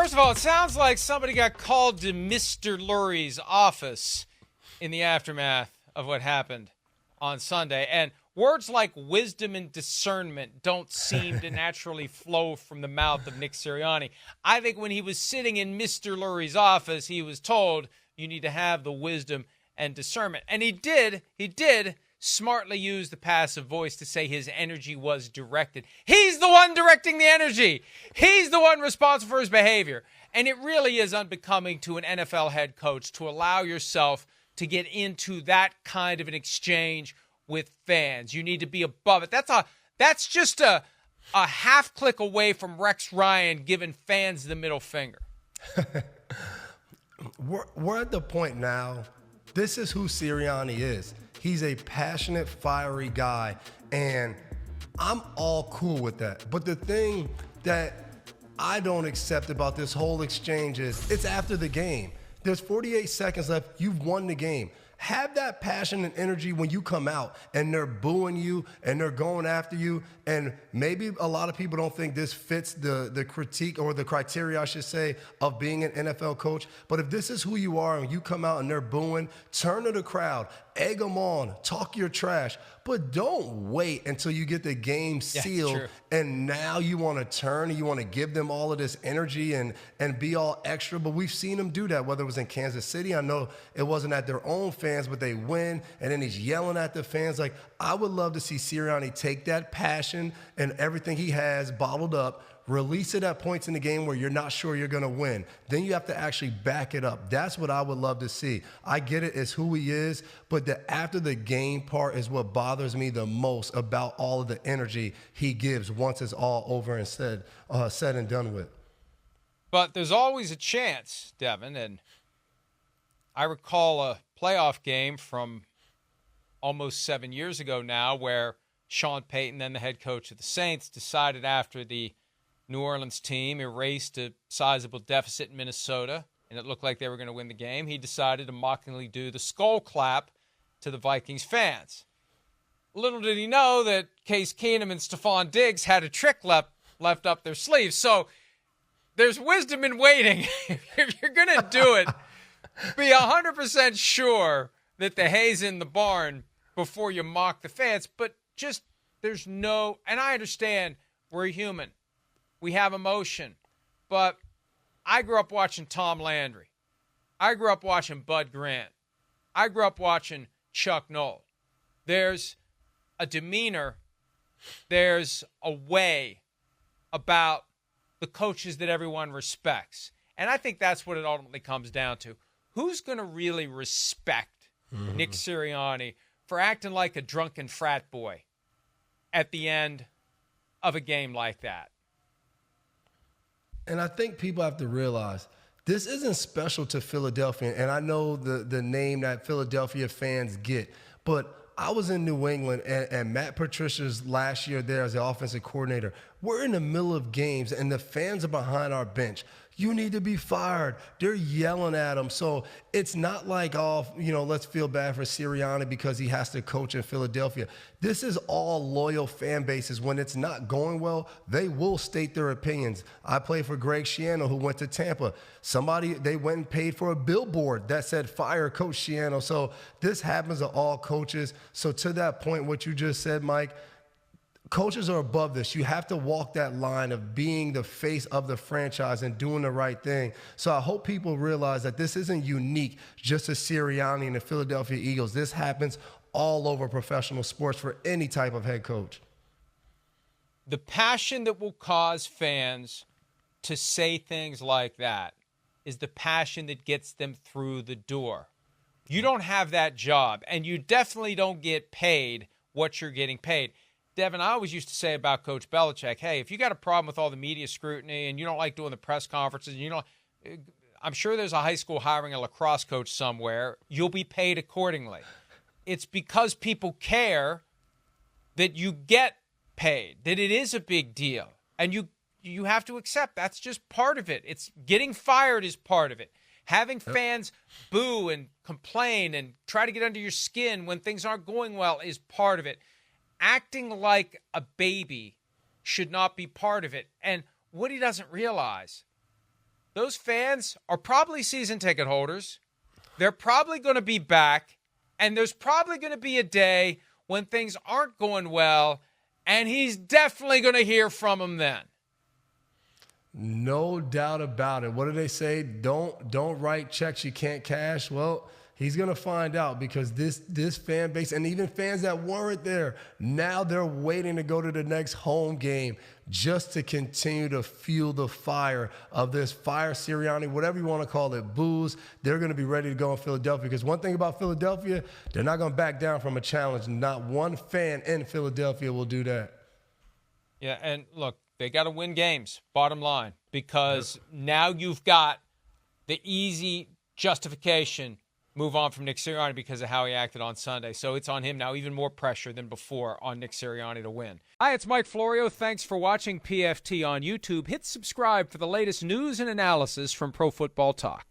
First of all, it sounds like somebody got called to Mr. Lurie's office in the aftermath of what happened on Sunday. And words like wisdom and discernment don't seem to naturally flow from the mouth of Nick Sirianni. I think when he was sitting in Mr. Lurie's office, he was told you need to have the wisdom and discernment. And he did smartly use the passive voice to say his energy was directed. He's the one directing the energy. He's the one responsible for his behavior. And it really is unbecoming to an NFL head coach to allow yourself to get into that kind of an exchange with fans. You need to be above it. That's just a half click away from Rex Ryan giving fans the middle finger. We're at the point now, this is who Sirianni is. He's a passionate, fiery guy, and I'm all cool with that. But the thing that I don't accept about this whole exchange is it's after the game. There's 48 seconds left. You've won the game. Have that passion and energy when you come out and they're booing you and they're going after you. And maybe a lot of people don't think this fits the critique or the criteria, I should say, of being an NFL coach. But if this is who you are and you come out and they're booing, turn to the crowd, egg them on, talk your trash. But don't wait until you get the game sealed and now you want to turn and you want to give them all of this energy and be all extra. But we've seen them do that, whether it was in Kansas City. I know it wasn't at their own fans, but they win, and then he's yelling at the fans. Like, I would love to see Sirianni take that passion and everything he has bottled up, release it at points in the game where you're not sure you're going to win. Then you have to actually back it up. That's what I would love to see. I get it, it's who he is, but the after the game part is what bothers me the most about all of the energy he gives once it's all over and said and done with. But there's always a chance, Devin, and I recall a playoff game from almost 7 years ago now where Sean Payton, then the head coach of the Saints, decided after the New Orleans team erased a sizable deficit in Minnesota, and it looked like they were going to win the game, he decided to mockingly do the skull clap to the Vikings fans. Little did he know that Case Keenum and Stephon Diggs had a trick left up their sleeves. So there's wisdom in waiting. If you're going to do it, be 100% sure that the hay's in the barn before you mock the fans. But just there's no, and I understand we're human. We have emotion. But I grew up watching Tom Landry. I grew up watching Bud Grant. I grew up watching Chuck Noll. There's a demeanor, there's a way about the coaches that everyone respects. And I think that's what it ultimately comes down to. Who's going to really respect Nick Sirianni for acting like a drunken frat boy at the end of a game like that? And I think people have to realize this isn't special to Philadelphia. And I know the name that Philadelphia fans get, but I was in New England, and Matt Patricia's last year there as the offensive coordinator. We're in the middle of games, and the fans are behind our bench. You need to be fired. They're yelling at him. So it's not like, let's feel bad for Sirianni because he has to coach in Philadelphia. This is all loyal fan bases. When it's not going well, they will state their opinions. I played for Greg Schiano, who went to Tampa. They went and paid for a billboard that said, fire Coach Schiano. So this happens to all coaches. So to that point, what you just said, Mike, coaches are above this. You have to walk that line of being the face of the franchise and doing the right thing. So I hope people realize that this isn't unique just to Sirianni and the Philadelphia Eagles. This happens all over professional sports for any type of head coach. The passion that will cause fans to say things like that is the passion that gets them through the door. You don't have that job, and you definitely don't get paid what you're getting paid. Devin, I always used to say about Coach Belichick, hey, if you got a problem with all the media scrutiny and you don't like doing the press conferences, I'm sure there's a high school hiring a lacrosse coach somewhere. You'll be paid accordingly. It's because people care that you get paid, that it is a big deal. And you have to accept that's just part of it. It's getting fired is part of it. Having fans boo and complain and try to get under your skin when things aren't going well is part of it. Acting like a baby should not be part of it. And what he doesn't realize those fans are probably season ticket holders. They're probably going to be back, and there's probably going to be a day when things aren't going well, and he's definitely going to hear from them then. No doubt about it. What do they say? Don't write checks you can't cash. Well, he's going to find out, because this fan base, and even fans that weren't there, now they're waiting to go to the next home game just to continue to fuel the fire of this fire Sirianni, whatever you want to call it, booze. They're going to be ready to go in Philadelphia, because one thing about Philadelphia, they're not going to back down from a challenge. Not one fan in Philadelphia will do that. Yeah, and look, they got to win games, bottom line, because now you've got the easy justification. Move on from Nick Sirianni because of how he acted on Sunday. So it's on him now, even more pressure than before on Nick Sirianni to win. Hi, it's Mike Florio. Thanks for watching PFT on YouTube. Hit subscribe for the latest news and analysis from Pro Football Talk.